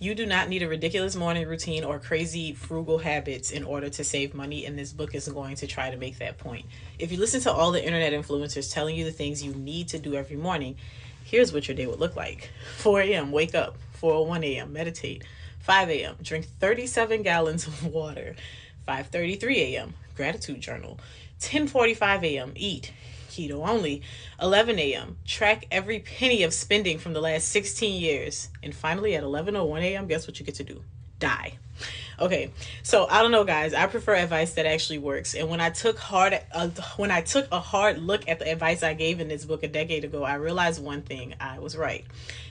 You do not need a ridiculous morning routine or crazy frugal habits in order to save money, and this book is going to try to make that point. If you listen to all the internet influencers telling you the things you need to do every morning, here's what your day would look like. 4 a.m., wake up. 4:01 a.m., meditate. 5 a.m., drink 37 gallons of water. 5:33 a.m., gratitude journal. 10:45 a.m., eat keto only. 11 a.m., track every penny of spending from the last 16 years. And finally, at 11:01 a.m., guess what you get to do? Die. Okay, so I don't know, guys. I prefer advice that actually works. And when I took a hard look at the advice I gave in this book a decade ago, I realized one thing: I was right.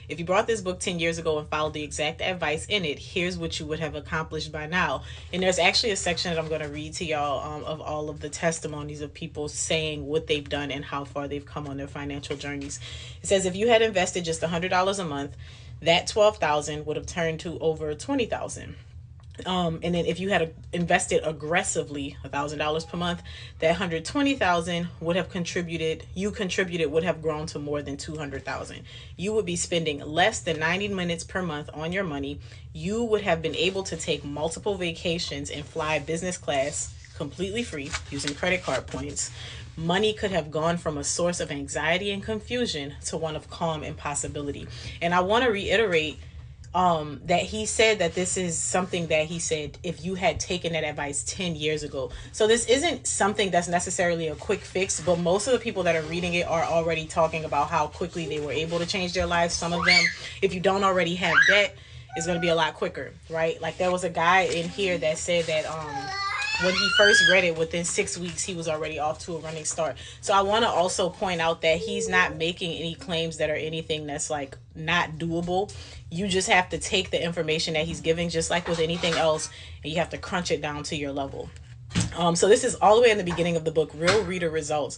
If you brought this book 10 years ago and followed the exact advice in it, here's what you would have accomplished by now. And there's actually a section that I'm going to read to y'all of all of the testimonies of people saying what they've done and how far they've come on their financial journeys. It says if you had invested just $100 a month, that 12,000 would have turned to over 20,000. And then if you had invested aggressively $1,000 per month, that 120,000 would have contributed would have grown to more than 200,000. You would be spending less than 90 minutes per month on your money. You would have been able to take multiple vacations and fly business class completely free using credit card points. Money could have gone from a source of anxiety and confusion to one of calm and possibility. And I want to reiterate that he said that this is something that he said if you had taken that advice 10 years ago. So this isn't something that's necessarily a quick fix, but most of the people that are reading it are already talking about how quickly they were able to change their lives. Some of them, if you don't already have debt, is going to be a lot quicker, right? Like there was a guy in here that said that when he first read it, within 6 weeks, he was already off to a running start. So I want to also point out that he's not making any claims that are anything that's like not doable. You just have to take the information that he's giving, just like with anything else, and you have to crunch it down to your level. So this is all the way in the beginning of the book, Real Reader Results.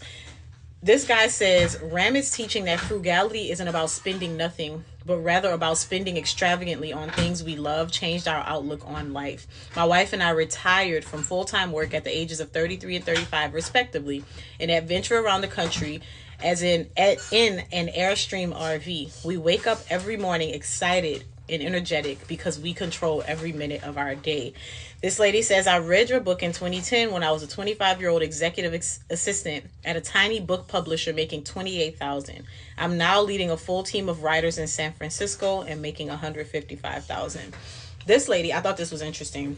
This guy says Ramit's teaching that frugality isn't about spending nothing, but rather about spending extravagantly on things we love changed our outlook on life. My wife and I retired from full-time work at the ages of 33 and 35 respectively, and adventure around the country as in an Airstream RV. We wake up every morning excited and energetic because we control every minute of our day. This lady says, I read your book in 2010 when I was a 25-year-old executive assistant at a tiny book publisher making $28,000. I'm now leading a full team of writers in San Francisco and making $155,000. This lady, I thought this was interesting.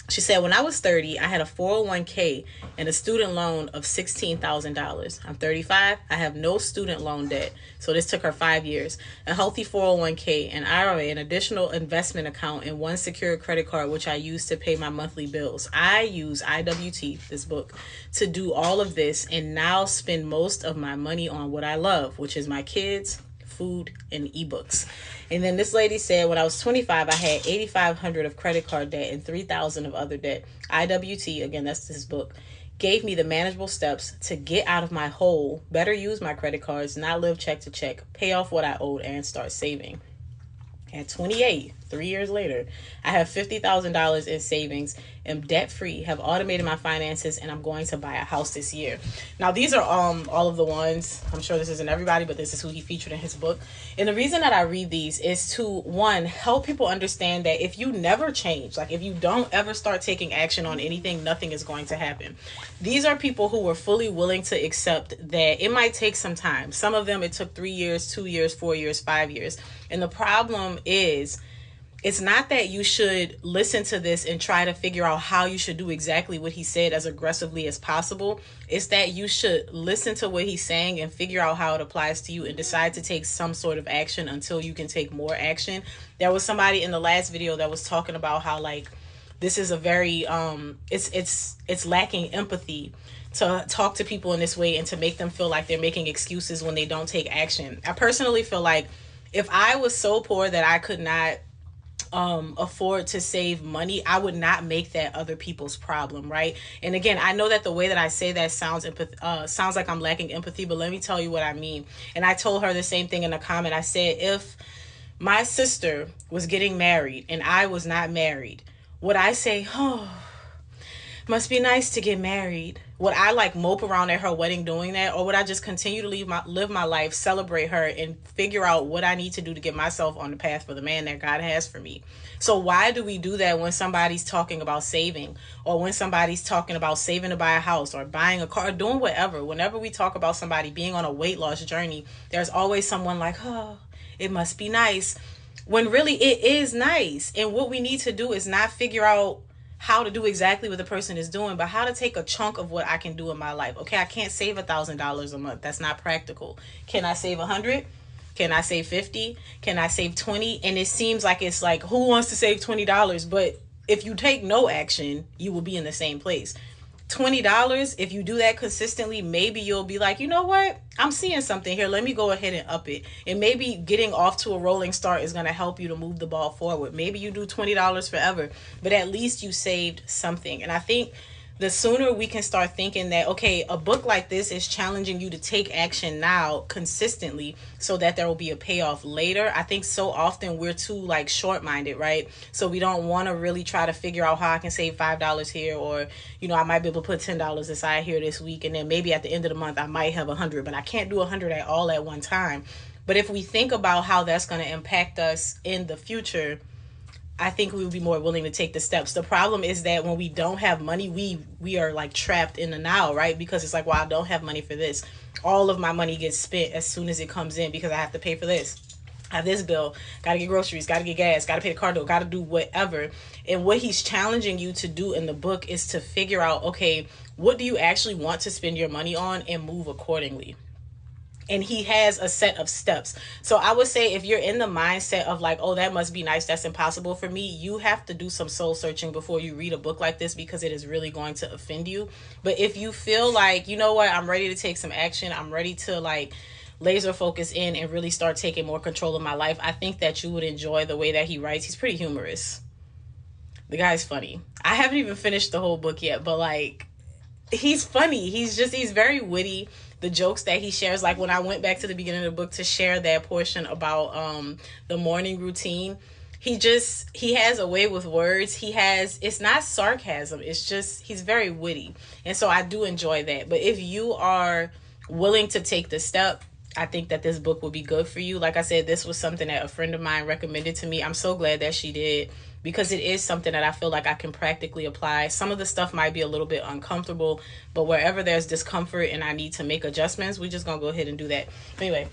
She said, when I was 30, I had a 401k and a student loan of $16,000. I'm 35. I have no student loan debt. So this took her 5 years. A healthy 401k, an IRA, an additional investment account, and one secured credit card, which I use to pay my monthly bills. I use IWT, this book, to do all of this and now spend most of my money on what I love, which is my kids, food, and ebooks. And then this lady said, when I was 25, I had $8,500 of credit card debt and $3,000 of other debt. IWT, again, that's this book, gave me the manageable steps to get out of my hole, better use my credit cards, not live check to check, pay off what I owed, and start saving. At 28, 3 years later, I have $50,000 in savings, am debt-free, have automated my finances, and I'm going to buy a house this year. Now, these are all of the ones. I'm sure this isn't everybody, but this is who he featured in his book. And the reason that I read these is to, one, help people understand that if you never change, like if you don't ever start taking action on anything, nothing is going to happen. These are people who were fully willing to accept that it might take some time. Some of them, it took 3 years, 2 years, 4 years, 5 years. And the problem is, it's not that you should listen to this and try to figure out how you should do exactly what he said as aggressively as possible. It's that you should listen to what he's saying and figure out how it applies to you and decide to take some sort of action until you can take more action. There was somebody in the last video that was talking about how like this is a very it's lacking empathy to talk to people in this way and to make them feel like they're making excuses when they don't take action. I personally feel like if I was so poor that I could not afford to save money, I would not make that other people's problem, right? And again, I know that the way that I say that sounds like I'm lacking empathy, but let me tell you what I mean. And I told her the same thing in a comment. I said, if my sister was getting married and I was not married, would I say, oh, Must be nice to get married. Would I like mope around at her wedding doing that, or would I just continue to live my life, celebrate her, and figure out what I need to do to get myself on the path for the man that God has for me? So why do we do that when somebody's talking about saving, or when somebody's talking about saving to buy a house or buying a car, or doing whatever? Whenever we talk about somebody being on a weight loss journey, there's always someone like, oh, it must be nice, when really it is nice. And what we need to do is not figure out how to do exactly what the person is doing, but how to take a chunk of what I can do in my life. Okay, I can't save $1,000 a month. That's not practical. Can I save 100? Can I save 50? Can I save 20? And it seems like it's like, who wants to save $20? But if you take no action, you will be in the same place. $20, if you do that consistently, maybe you'll be like, you know what, I'm seeing something here, let me go ahead and up it. And maybe getting off to a rolling start is going to help you to move the ball forward. Maybe you do $20 forever, but at least you saved something. And I think the sooner we can start thinking that, okay, a book like this is challenging you to take action now consistently so that there will be a payoff later. I think so often we're too like short-minded, right? So we don't want to really try to figure out how I can save $5 here, or, you know, I might be able to put $10 aside here this week, and then maybe at the end of the month I might have 100, but I can't do 100 at all at one time. But if we think about how that's going to impact us in the future, I think we would be more willing to take the steps. The problem is that when we don't have money, we are like trapped in the now, right? Because it's like, well, I don't have money for this. All of my money gets spent as soon as it comes in because I have to pay for this. I have this bill, got to get groceries, got to get gas, got to pay the car bill, got to do whatever. And what he's challenging you to do in the book is to figure out, okay, what do you actually want to spend your money on, and move accordingly. And he has a set of steps. So I would say if you're in the mindset of like, oh, that must be nice, that's impossible for me, you have to do some soul searching before you read a book like this, because it is really going to offend you. But if you feel like, you know what, I'm ready to take some action, I'm ready to like laser focus in and really start taking more control of my life, I think that you would enjoy the way that he writes. He's pretty humorous. The guy's funny. I haven't even finished the whole book yet, but like, he's funny. He's very witty. The jokes that he shares, like when I went back to the beginning of the book to share that portion about the morning routine, he has a way with words. It's not sarcasm, it's just he's very witty. And so I do enjoy that. But if you are willing to take the step, I think that this book will be good for you. Like I said, this was something that a friend of mine recommended to me. I'm so glad that she did, because it is something that I feel like I can practically apply. Some of the stuff might be a little bit uncomfortable, but wherever there's discomfort and I need to make adjustments, we're just going to go ahead and do that. Anyway,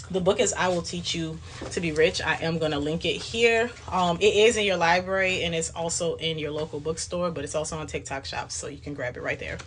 the book is I Will Teach You to Be Rich. I am going to link it here. It is in your library, and it's also in your local bookstore, but it's also on TikTok Shop, so you can grab it right there.